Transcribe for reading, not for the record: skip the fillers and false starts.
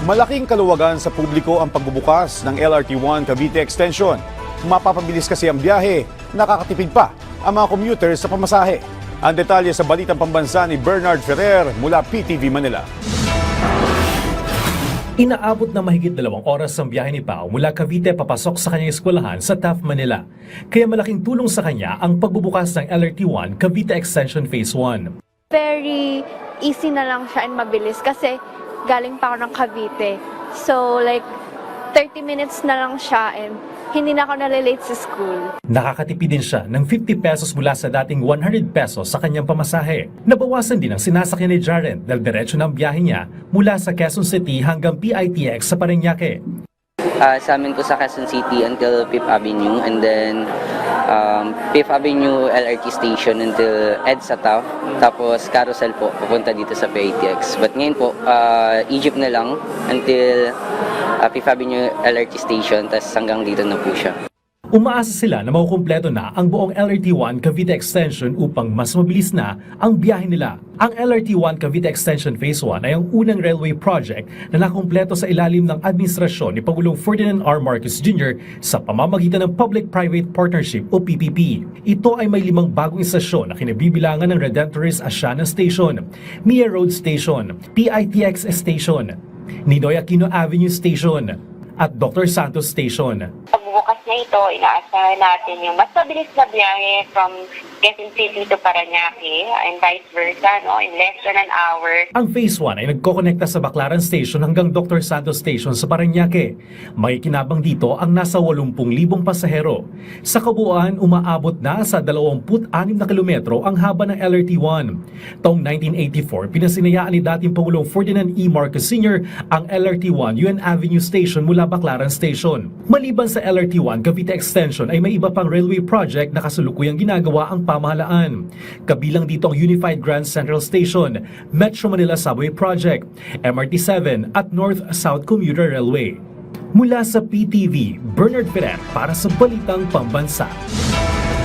Malaking kaluwagan sa publiko ang pagbubukas ng LRT1 Cavite Extension. Mapapabilis kasi ang biyahe, nakakatipid pa ang mga commuters sa pamasahe. Ang detalye sa Balitang Pambansa ni Bernard Ferrer mula PTV Manila. Inaabot na mahigit 2 oras ang biyahe ni Pao mula Cavite papasok sa kanyang eskwelahan sa Taft, Manila. Kaya malaking tulong sa kanya ang pagbubukas ng LRT1 Cavite Extension Phase 1. Very easy na lang siya and mabilis kasi galing pa ako ng Cavite. So like 30 minutes na lang siya and hindi na ako nalilate sa school. Nakakatipid din siya ng 50 pesos mula sa dating 100 pesos sa kanyang pamasahe. Nabawasan din ang sinasakyan ni Jaren dahil diretso ng biyahe niya mula sa Quezon City hanggang PITX sa Parañaque. Sa amin po sa Quezon City until 5th Avenue and then 5th Avenue LRT station until EDSA Taft. Tapos carousel po pupunta dito sa PITX. But ngayon po, Egypt na lang until 5th Avenue LRT station tapos hanggang dito na po siya. Umaasa sila na makukumpleto na ang buong LRT1 Cavite Extension upang mas mabilis na ang biyahe nila. Ang LRT1 Cavite Extension Phase 1 ay ang unang railway project na nakumpleto sa ilalim ng administrasyon ni Pangulong Ferdinand R. Marcos Jr. sa pamamagitan ng Public-Private Partnership o PPP. Ito ay may 5 bagong istasyon na kinabibilangan ng Redemptorist Asiana Station, Mia Road Station, PITX Station, Ninoy Aquino Avenue Station, at Dr. Santos Station. Pagbubukas na ito, inaasahan natin yung mas mabilis na biyahe from Quezon City to Parañaque and vice versa, no? In less than an hour. Ang Phase 1 ay nagkokonekta sa Baclaran Station hanggang Dr. Santos Station sa Parañaque. May kinabang dito ang nasa 80,000 pasahero. Sa kabuuan, umaabot na sa 26 na kilometro ang haba ng LRT1. Taong 1984, pinasinayaan ni dating Pangulong Ferdinand E. Marcos Sr. ang LRT1 UN Avenue Station mula Baclaran Station. Maliban sa LRT1 Cavite Extension ay may iba pang railway project na kasalukuyang ginagawa ang pamahalaan. Kabilang dito ang Unified Grand Central Station, Metro Manila Subway Project, MRT-7 at North-South Commuter Railway. Mula sa PTV, Bernard Ferrer para sa Balitang Pambansa.